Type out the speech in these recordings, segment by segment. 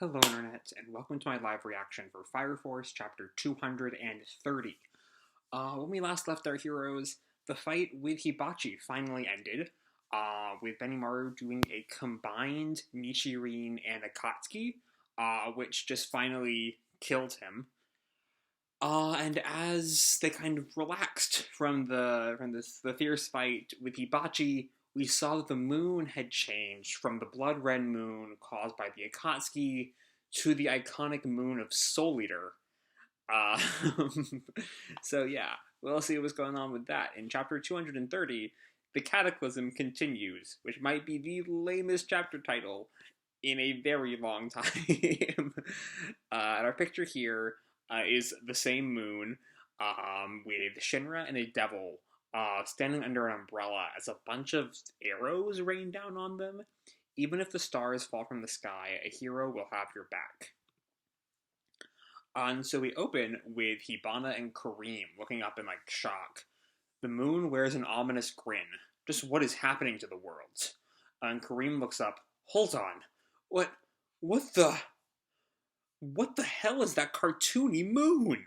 Hello Internet, and welcome to my live reaction for Fire Force Chapter 230. When we last left our heroes, the fight with Hibachi finally ended, with Benimaru doing a combined Nichirin and Akatsuki, which just finally killed him. And as they kind of relaxed from the fierce fight with Hibachi, we saw that the moon had changed from the blood red moon caused by the Akatsuki to the iconic moon of Soul Eater. Uh, so yeah, we'll see what's going on with that. In chapter 230, the Cataclysm continues, which might be the lamest chapter title in a very long time. And our picture here is the same moon with Shinra and a devil standing under an umbrella as a bunch of arrows rain down on them. Even if the stars fall from the sky, a hero will have your back. And so we open with Hibana and Kareem looking up in shock. The moon wears an ominous grin. Just what is happening to the world? And Kareem looks up. Hold on. What the hell is that cartoony moon?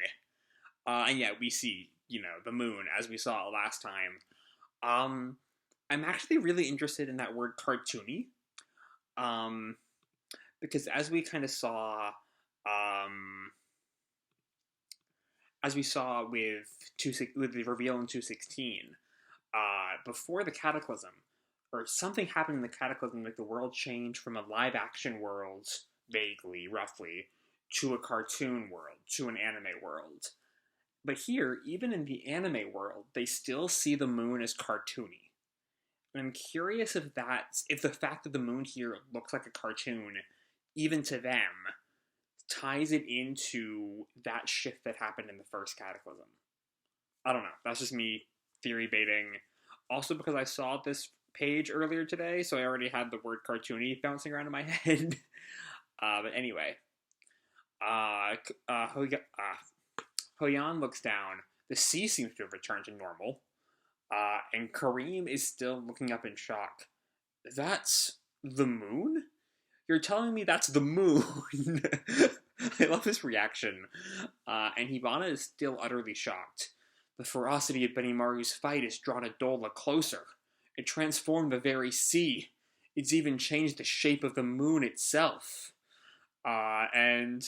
And yeah, we see, the moon as we saw it last time. I'm actually really interested in that word cartoony. Because as we kind of saw, as we saw with the reveal in 216, before the Cataclysm, or something happened in the Cataclysm, like the world changed from a live-action world, vaguely, roughly, to a cartoon world, to an anime world. But here, even in the anime world, they still see the moon as cartoony. And I'm curious if the fact that the moon here looks like a cartoon, even to them, ties it into that shift that happened in the first Cataclysm. I don't know. That's just me theory baiting. Also because I saw this page earlier today, so I already had the word cartoony bouncing around in my head. But anyway. Hoyan looks down. The sea seems to have returned to normal. And Kareem is still looking up in shock. That's the moon? You're telling me that's the moon? I love his reaction. And Hibana is still utterly shocked. The ferocity of Benimaru's fight has drawn Adolla closer. It transformed the very sea. It's even changed the shape of the moon itself. And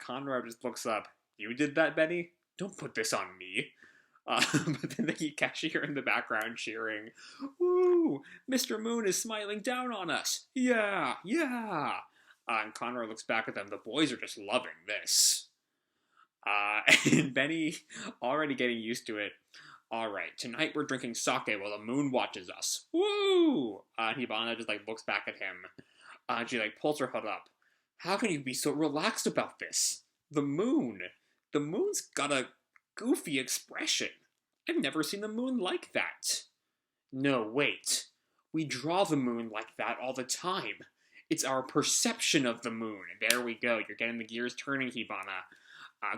Conrad just looks up. You did that, Benny? Don't put this on me. But then they keep Cashier in the background cheering. Woo! Mr. Moon is smiling down on us. Yeah, yeah. And Conrad looks back at them. The boys are just loving this. And Benny, already getting used to it. All right, tonight we're drinking sake while the moon watches us. Woo! Hibana just looks back at him. She pulls her hood up. How can you be so relaxed about this? The moon's got a goofy expression. I've never seen the moon like that. No, wait. We draw the moon like that all the time. It's our perception of the moon. There we go. You're getting the gears turning, Hibana.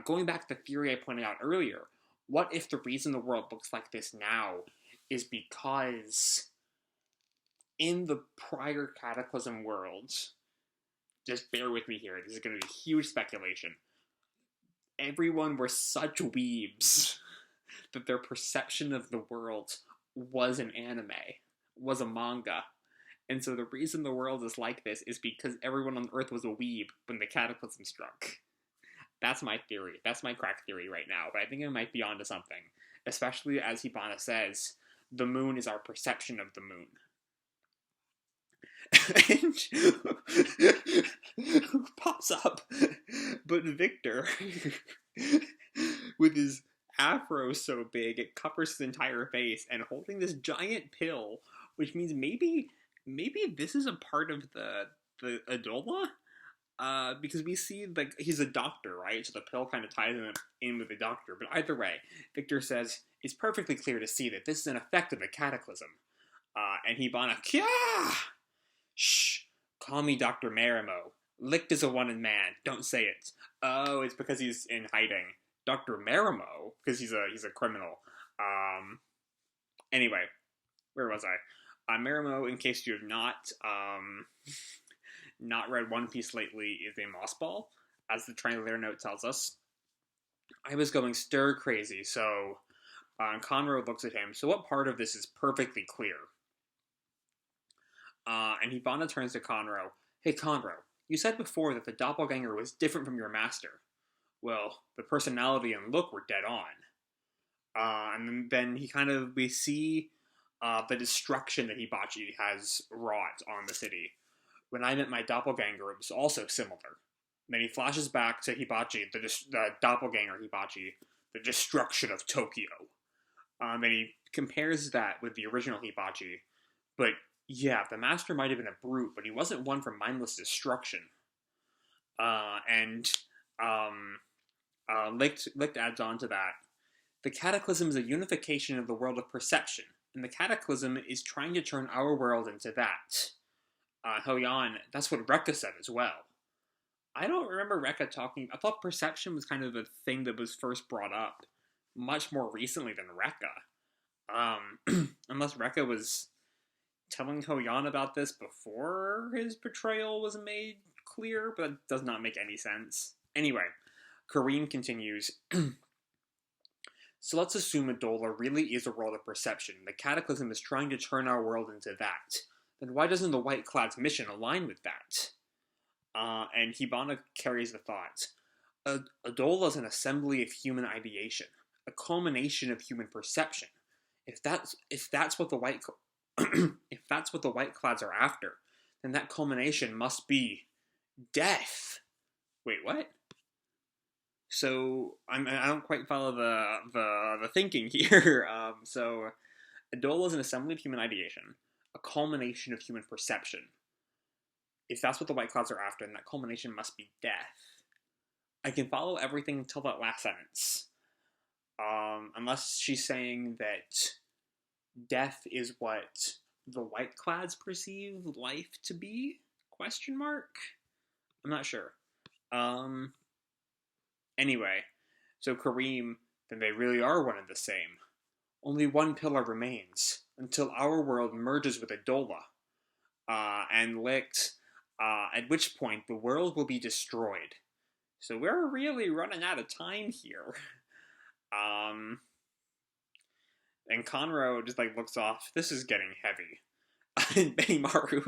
Going back to the theory I pointed out earlier, what if the reason the world looks like this now is because in the prior Cataclysm worlds, just bear with me here, this is going to be huge speculation, everyone were such weebs that their perception of the world was an anime, was a manga. And so the reason the world is like this is because everyone on Earth was a weeb when the Cataclysm struck. That's my theory. That's my crack theory right now, but I think I might be onto something. Especially as Hibana says, the moon is our perception of the moon. And pops up but Victor with his afro so big it covers his entire face and holding this giant pill, which means maybe this is a part of the Adolla, because we see he's a doctor, right? So the pill kind of ties him in with the doctor. But either way, Victor says it's perfectly clear to see that this is an effect of the Cataclysm. And Hibana, Kya! Shh, call me Dr. Marimo. Licht is a wanted man. Don't say it. Oh, it's because he's in hiding. Dr. Marimo, because he's a criminal. Anyway, where was I? Marimo, in case you have not not read One Piece lately is a moss ball, as the trailer note tells us. I was going stir crazy, so Conroe looks at him. So what part of this is perfectly clear? And Hibana turns to Conroe. Hey, Conroe, you said before that the doppelganger was different from your master. Well, the personality and look were dead on. And then we see the destruction that Hibachi has wrought on the city. When I met my doppelganger, it was also similar. Then he flashes back to Hibachi, the doppelganger Hibachi, the destruction of Tokyo. And he compares that with the original Hibachi. But yeah, the master might have been a brute, but he wasn't one for mindless destruction. Licht adds on to that. The Cataclysm is a unification of the world of perception, and the Cataclysm is trying to turn our world into that. Hoyan, that's what Rekka said as well. I don't remember Rekka talking. I thought perception was kind of a thing that was first brought up much more recently than Rekka. Unless Rekka was telling Hoyan about this before his betrayal was made clear, but that does not make any sense. Anyway, Kareem continues. So let's assume Adolla really is a world of perception. The Cataclysm is trying to turn our world into that. Then why doesn't the White Cloud's mission align with that? And Hibana carries the thought. Adolla is an assembly of human ideation, a culmination of human perception. If that's what the White Clouds are after, then that culmination must be death. Wait, what? So I don't quite follow the thinking here. So Adolla is an assembly of human ideation, a culmination of human perception. If that's what the White Clouds are after, then that culmination must be death. I can follow everything until that last sentence. Unless she's saying that death is what the White Clouds perceive life to be? Question mark? I'm not sure. Anyway, so Kareem, then they really are one and the same. Only one pillar remains, until our world merges with Adolla. And Licht, at which point the world will be destroyed. So we're really running out of time here. And Conroe just looks off. This is getting heavy. And Benimaru,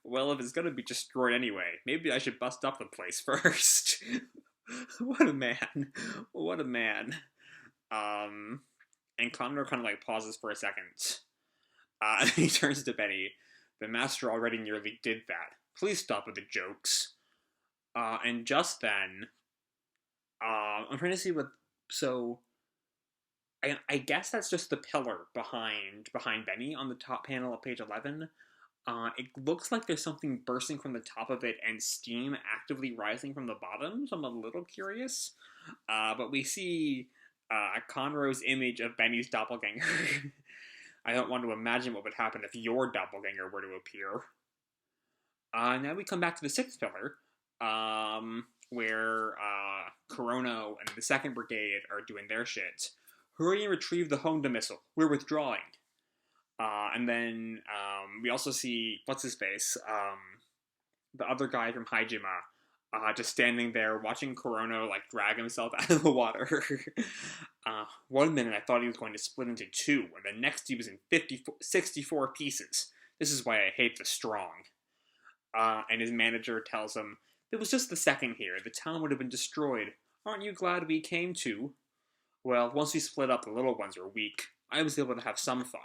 well, if it's gonna be destroyed anyway, maybe I should bust up the place first. What a man. What a man. And Conroe kind of pauses for a second. And he turns to Benny. The master already nearly did that. Please stop with the jokes. And just then, I'm trying to see what. So, I guess that's just the pillar behind Benny on the top panel of page 11. It looks like there's something bursting from the top of it and steam actively rising from the bottom, so I'm a little curious. But we see Conroe's image of Benny's doppelganger. I don't want to imagine what would happen if your doppelganger were to appear. Now we come back to the sixth pillar, where Kurono and the second brigade are doing their shit. Hurry and retrieve the Honda missile. We're withdrawing. And then we also see, what's-his-face, the other guy from Haijima, just standing there watching Kurono drag himself out of the water. 1 minute I thought he was going to split into two, and the next he was in 64 pieces. This is why I hate the strong. And his manager tells him, there was just the second here. The town would have been destroyed. Aren't you glad we came to? Well, once we split up, the little ones were weak. I was able to have some fun.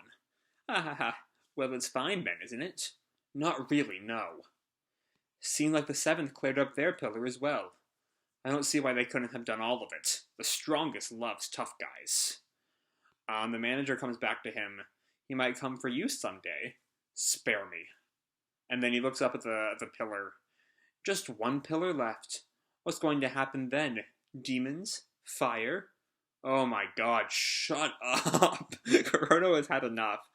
Ha ha ha. Well, it's fine then, isn't it? Not really, no. Seemed like the seventh cleared up their pillar as well. I don't see why they couldn't have done all of it. The strongest loves tough guys. The manager comes back to him. He might come for you someday. Spare me. And then he looks up at the pillar. Just one pillar left. What's going to happen then? Demons? Fire? Oh my god, shut up. Kurono has had enough.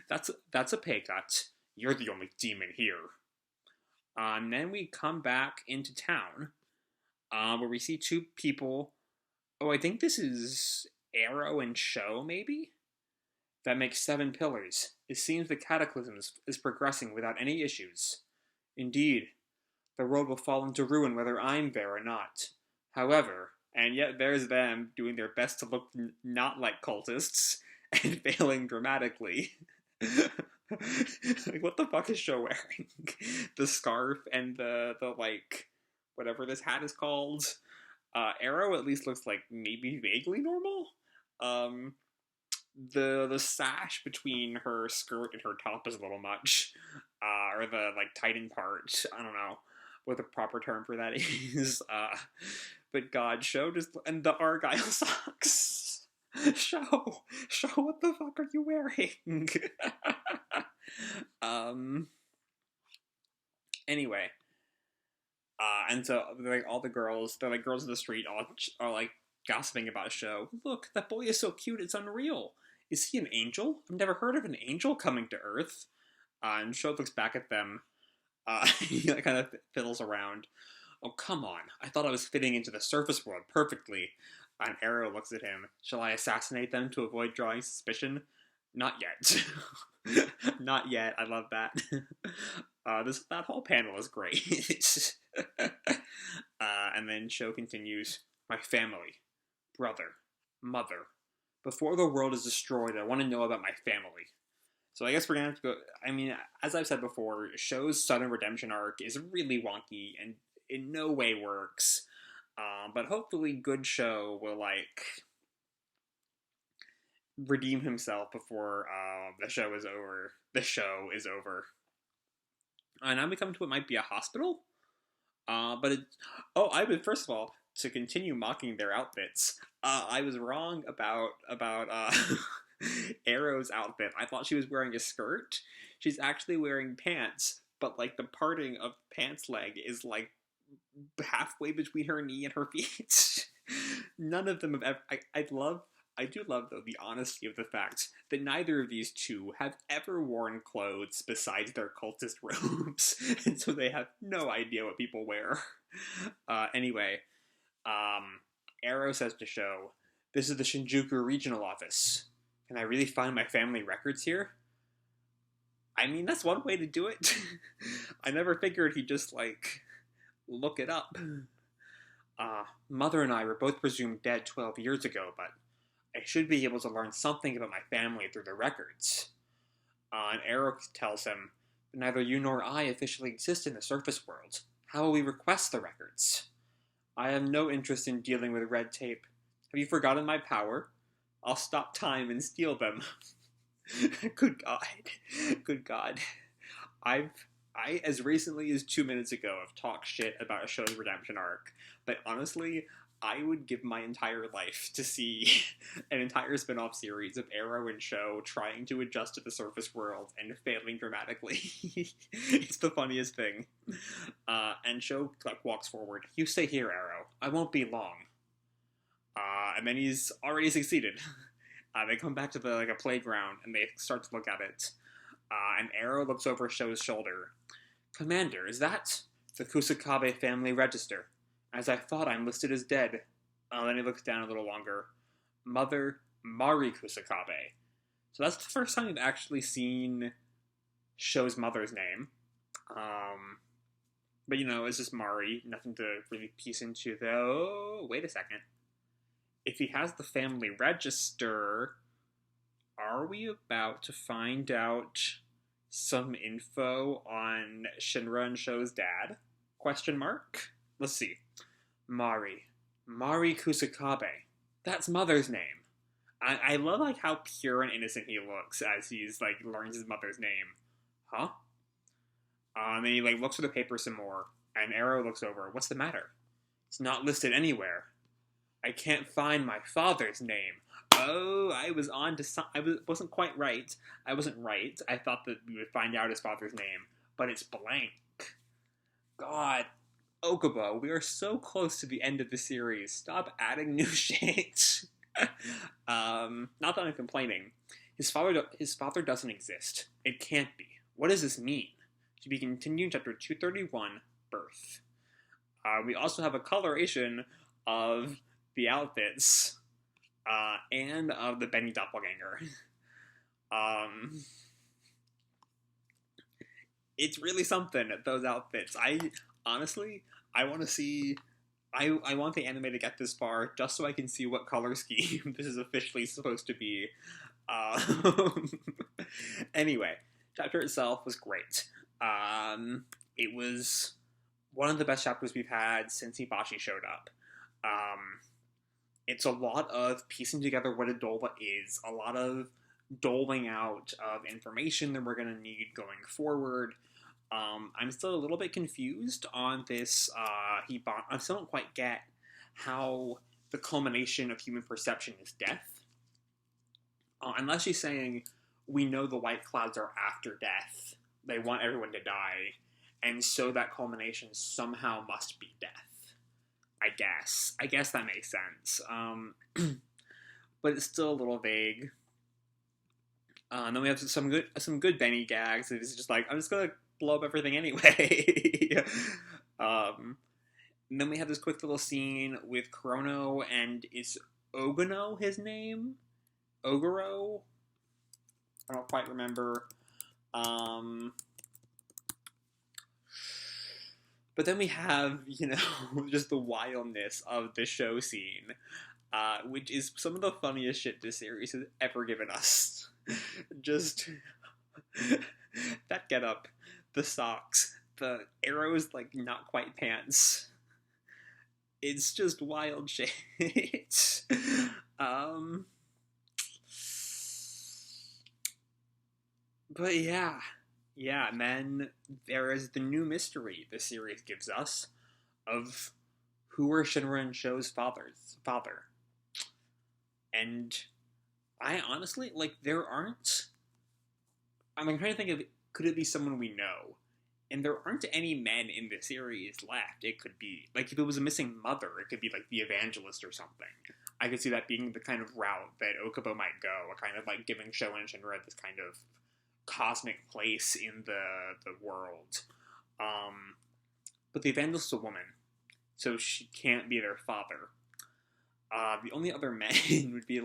That's a pay cut. You're the only demon here. And then we come back into town, where we see two people. Oh, I think this is Arrow and Sho, maybe? That makes 7 pillars. It seems the Cataclysm is progressing without any issues. Indeed, the world will fall into ruin whether I'm there or not. However, and yet there's them doing their best to look not like cultists and failing dramatically. Like, what the fuck is Sho wearing? The scarf and the like, whatever this hat is called. Arrow at least looks like maybe vaguely normal. The sash between her skirt and her top is a little much, or the like tighten part. I don't know what the proper term for that is. But God, Sho just and the Argyle socks. Sho, what the fuck are you wearing? Anyway, and so like all the girls, they're like girls in the street, all are like gossiping about Sho. Look, that boy is so cute, it's unreal. Is he an angel? I've never heard of an angel coming to Earth. And Sho looks back at them. He like, kind of fiddles around. Oh, come on. I thought I was fitting into the surface world perfectly. And Arrow looks at him. Shall I assassinate them to avoid drawing suspicion? Not yet. Not yet. I love that. That whole panel is great. And then Sho continues. My family. Brother. Mother. Before the world is destroyed, I want to know about my family. So I guess we're going to have to go... I mean, as I've said before, Sho's sudden redemption arc is really wonky and in no way works. But hopefully good Sho will, like, redeem himself before the show is over. The show is over. And now we come to what might be a hospital? First of all, to continue mocking their outfits, I was wrong about Arrow's outfit. I thought she was wearing a skirt. She's actually wearing pants, but like the parting of pants leg is like halfway between her knee and her feet. None of them have ever... I do love, though, the honesty of the fact that neither of these two have ever worn clothes besides their cultist robes, and so they have no idea what people wear. Anyway, Arrow says to Sho, "This is the Shinjuku Regional Office. Can I really find my family records here?" I mean, that's one way to do it. I never figured he'd just, like, look it up. Mother and I were both presumed dead 12 years ago, but I should be able to learn something about my family through the records. And Arrow tells him, but neither you nor I officially exist in the surface world. How will we request the records? I have no interest in dealing with red tape. Have you forgotten my power? I'll stop time and steal them. Good God. Good God. I, as recently as 2 minutes ago, have talked shit about a show's redemption arc, but honestly, I would give my entire life to see an entire spin-off series of Arrow and Sho trying to adjust to the surface world and failing dramatically. It's the funniest thing. And Sho walks forward. You stay here, Arrow. I won't be long. And then he's already succeeded. They come back to a playground and they start to look at it. And Arrow looks over Sho's shoulder. Commander, is that the Kusakabe family register? As I thought, I'm listed as dead. Then he looks down a little longer. Mother, Mari Kusakabe. So that's the first time we've actually seen Sho's mother's name. But, it's just Mari. Nothing to really piece into, though. Wait a second. If he has the family register, are we about to find out some info on Shinra and Sho's dad? Question mark? Let's see. Mari Kusakabe. That's mother's name. I love how pure and innocent he looks as he's learns his mother's name. Huh? And then he looks through the paper some more, and Arrow looks over. What's the matter? It's not listed anywhere. I can't find my father's name. Oh, I was on to some... wasn't quite right. I wasn't right. I thought that we would find out his father's name, but it's blank. God. Okubo, we are so close to the end of the series. Stop adding new shit. Not that I'm complaining. His father doesn't exist. It can't be. What does this mean? To be continued, chapter 231, Birth. We also have a coloration of the outfits, and of the Benny Doppelganger. it's really something, those outfits. Honestly, I want to see... I want the anime to get this far just so I can see what color scheme this is officially supposed to be. Um, anyway, chapter itself was great. It was one of the best chapters we've had since Hibachi showed up. It's a lot of piecing together what Adolla is, a lot of doling out of information that we're going to need going forward. I'm still a little bit confused on this I still don't quite get how the culmination of human perception is death. Unless she's saying, we know the white clouds are after death. They want everyone to die. And so that culmination somehow must be death. I guess. I guess that makes sense. But it's still a little vague. And then we have some good Benny gags. It's just like, I'm just gonna blow up everything anyway. And then we have this quick little scene with Chrono, and is Ogano his name? Ogoro? I don't quite remember. But then we have, just the wildness of the show scene, which is some of the funniest shit this series has ever given us. Just that getup, the socks, the arrows, like, not quite pants. It's just wild shit. But yeah, and then there is the new mystery the series gives us of who were Shinra and Sho's father. And I honestly, there aren't... I'm trying to think of, could it be someone we know? And there aren't any men in the series left. It could be, if it was a missing mother, it could be, the evangelist or something. I could see that being the kind of route that Okubo might go, kind of, giving Sho and Shinra this kind of cosmic place in the world. But the evangelist is a woman, so she can't be their father. The only other men would be,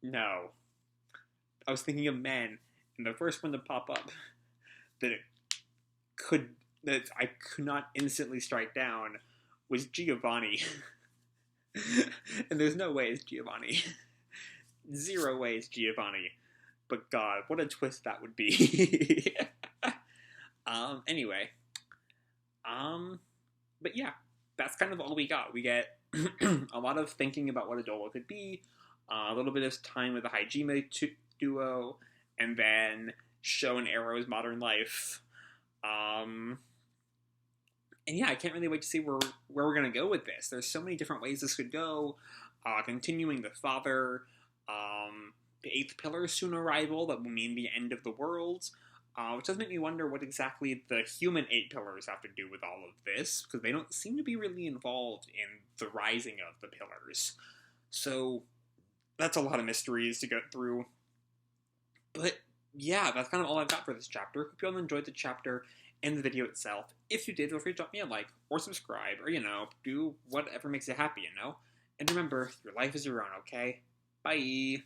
no. I was thinking of men, and the first one to pop up that I could not instantly strike down was Giovanni. And there's no way it's Giovanni. 0 ways Giovanni. But God, what a twist that would be. Anyway. But yeah, that's kind of all we got. We get a lot of thinking about what Adolla could be, a little bit of time with the Hajime duo, and then Sho and Arrow's modern life. And yeah, I can't really wait to see where we're going to go with this. There's so many different ways this could go. Continuing the father, the 8th pillar soon arrival, that will mean the end of the world, which does make me wonder what exactly the human 8 pillars have to do with all of this, because they don't seem to be really involved in the rising of the pillars. So that's a lot of mysteries to go through. But yeah, that's kind of all I've got for this chapter. Hope you all enjoyed the chapter and the video itself. If you did, feel free to drop me a like or subscribe, or, do whatever makes you happy, And remember, your life is your own, okay? Bye!